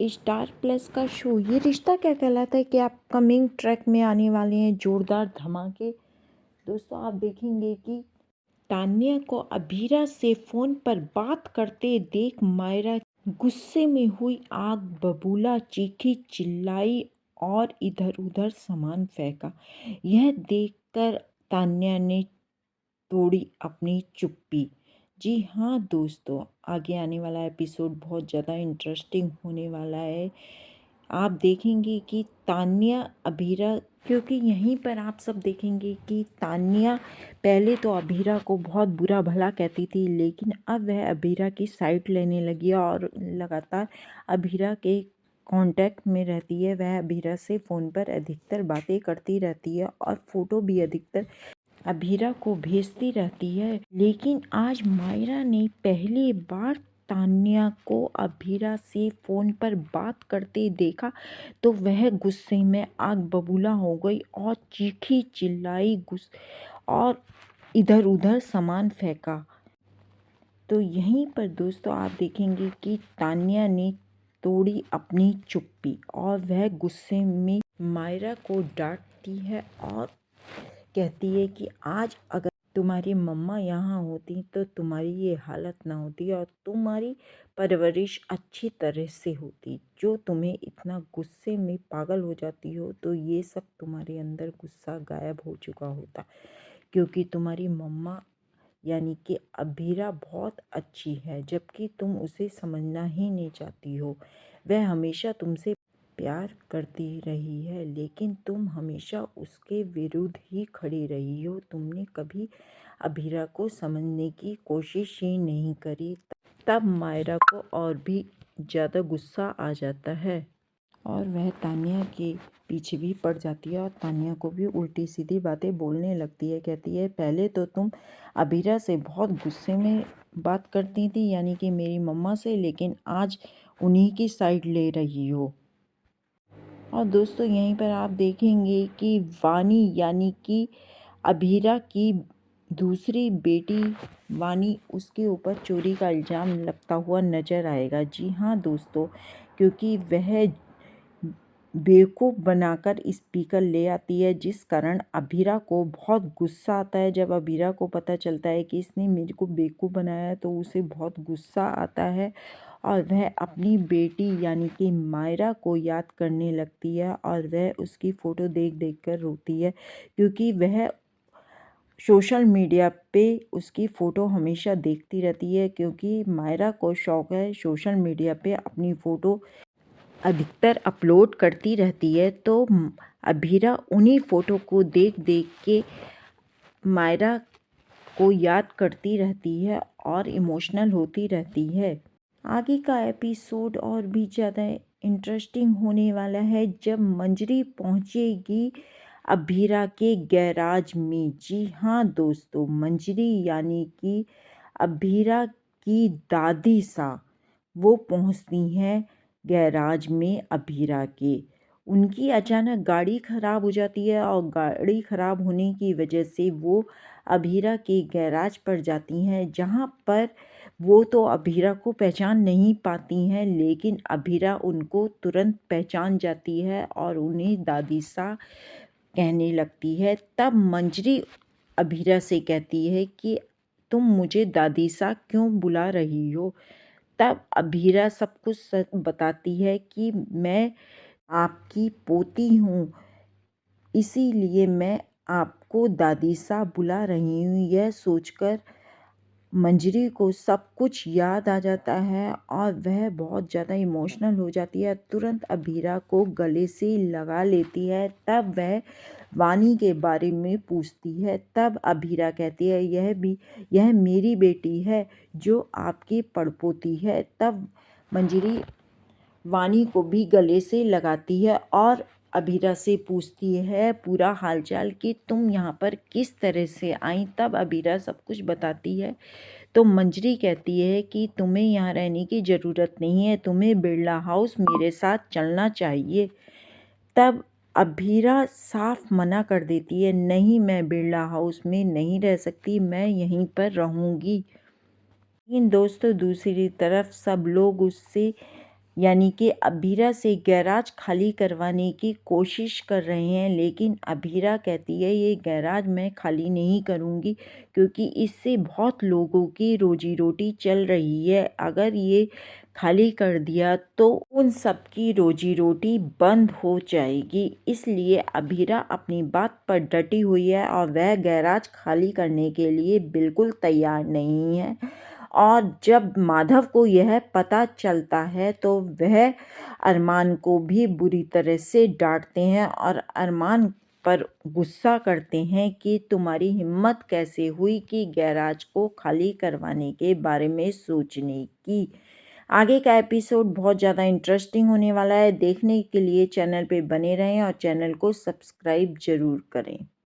Star plus का show ये रिश्ता क्या कहलाता है कि अपकमिंग ट्रैक में आने वाले हैं जोरदार धमाके। दोस्तों आप देखेंगे कि तान्या को अभीरा से फोन पर बात करते देख मायरा गुस्से में हुई, आग बबूला, चीखी, चिल्लाई और इधर उधर सामान फेंका। यह देखकर तान्या ने तोड़ी अपनी चुप्पी। जी हाँ दोस्तों, आगे आने वाला एपिसोड बहुत ज़्यादा इंटरेस्टिंग होने वाला है। आप देखेंगे कि तान्या अभीरा, क्योंकि यहीं पर आप सब देखेंगे कि तान्या पहले तो अभीरा को बहुत बुरा भला कहती थी, लेकिन अब वह अभीरा की साइड लेने लगी है और लगातार अभीरा के कांटेक्ट में रहती है। वह अभीरा से फ़ोन पर अधिकतर बातें करती रहती है और फ़ोटो भी अधिकतर अभीरा को भेजती रहती है। लेकिन आज मायरा ने पहली बार तान्या को अभीरा से फ़ोन पर बात करते देखा तो वह गुस्से में आग बबूला हो गई और चीखी चिल्लाई और इधर उधर सामान फेंका। तो यहीं पर दोस्तों आप देखेंगे कि तान्या ने तोड़ी अपनी चुप्पी और वह गुस्से में मायरा को डांटती है और कहती है कि आज अगर तुम्हारी मम्मा यहाँ होती तो तुम्हारी ये हालत ना होती और तुम्हारी परवरिश अच्छी तरह से होती। जो तुम्हें इतना गुस्से में पागल हो जाती हो तो ये सब तुम्हारे अंदर गुस्सा गायब हो चुका होता, क्योंकि तुम्हारी मम्मा यानी कि अभीरा बहुत अच्छी है, जबकि तुम उसे समझना ही नहीं चाहती हो। वह हमेशा तुमसे प्यार करती रही है, लेकिन तुम हमेशा उसके विरुद्ध ही खड़ी रही हो। तुमने कभी अभीरा को समझने की कोशिश ही नहीं करी। तब मायरा को और भी ज़्यादा गुस्सा आ जाता है और वह तान्या के पीछे भी पड़ जाती है और तान्या को भी उल्टी सीधी बातें बोलने लगती है। कहती है, पहले तो तुम अभीरा से बहुत गुस्से में बात करती थी, यानी कि मेरी मम्मा से, लेकिन आज उन्हीं की साइड ले रही हो। और दोस्तों यहीं पर आप देखेंगे कि वानी यानी कि अभीरा की दूसरी बेटी वानी, उसके ऊपर चोरी का इल्ज़ाम लगता हुआ नज़र आएगा। जी हाँ दोस्तों, क्योंकि वह बेवकूफ़ बनाकर स्पीकर ले आती है, जिस कारण अभीरा को बहुत गुस्सा आता है। जब अभीरा को पता चलता है कि इसने मेरे को बेवकूफ़ बनाया है तो उसे बहुत गुस्सा आता है और वह अपनी बेटी यानी कि मायरा को याद करने लगती है और वह उसकी फ़ोटो देख देख कर रोती है, क्योंकि वह सोशल मीडिया पे उसकी फ़ोटो हमेशा देखती रहती है, क्योंकि मायरा को शौक़ है सोशल मीडिया पे अपनी फ़ोटो अधिकतर अपलोड करती रहती है। तो अभीरा उन्हीं फ़ोटो को देख देख के मायरा को याद करती रहती है और इमोशनल होती रहती है। आगे का एपिसोड और भी ज़्यादा इंटरेस्टिंग होने वाला है जब मंजरी पहुंचेगी अभीरा के गैराज में। जी हाँ दोस्तों, मंजरी यानी कि अभीरा की दादी सा, वो पहुंचती हैं गैराज में अभीरा के। उनकी अचानक गाड़ी ख़राब हो जाती है और गाड़ी ख़राब होने की वजह से वो अभीरा के गैराज पर जाती हैं, जहाँ पर वो तो अभीरा को पहचान नहीं पाती हैं, लेकिन अभीरा उनको तुरंत पहचान जाती है और उन्हें दादी सा कहने लगती है। तब मंजरी अभीरा से कहती है कि तुम मुझे दादी सा क्यों बुला रही हो। तब अभीरा सब कुछ सच बताती है कि मैं आपकी पोती हूँ, इसीलिए मैं आपको दादी सा बुला रही हूँ। यह सोचकर मंजरी को सब कुछ याद आ जाता है और वह बहुत ज़्यादा इमोशनल हो जाती है। तुरंत अभीरा को गले से लगा लेती है। तब वह वानी के बारे में पूछती है। तब अभीरा कहती है, यह मेरी बेटी है जो आपकी पड़पोती है। तब मंजरी वानी को भी गले से लगाती है और अभीरा से पूछती है पूरा हालचाल कि तुम यहाँ पर किस तरह से आई। तब अभीरा सब कुछ बताती है। तो मंजरी कहती है कि तुम्हें यहाँ रहने की ज़रूरत नहीं है, तुम्हें बिरला हाउस मेरे साथ चलना चाहिए। तब अभीरा साफ मना कर देती है, नहीं, मैं बिरला हाउस में नहीं रह सकती, मैं यहीं पर रहूँगी। लेकिन दोस्तों दूसरी तरफ सब लोग उससे यानी कि अबीरा से गैराज खाली करवाने की कोशिश कर रहे हैं, लेकिन अबीरा कहती है ये गैराज मैं खाली नहीं करूँगी क्योंकि इससे बहुत लोगों की रोजी रोटी चल रही है। अगर ये खाली कर दिया तो उन सब की रोजी रोटी बंद हो जाएगी। इसलिए अबीरा अपनी बात पर डटी हुई है और वह गैराज खाली करने के लिए बिल्कुल तैयार नहीं है। और जब माधव को यह पता चलता है तो वह अरमान को भी बुरी तरह से डांटते हैं और अरमान पर गुस्सा करते हैं कि तुम्हारी हिम्मत कैसे हुई कि गैराज को खाली करवाने के बारे में सोचने की। आगे का एपिसोड बहुत ज़्यादा इंटरेस्टिंग होने वाला है। देखने के लिए चैनल पे बने रहें और चैनल को सब्सक्राइब ज़रूर करें।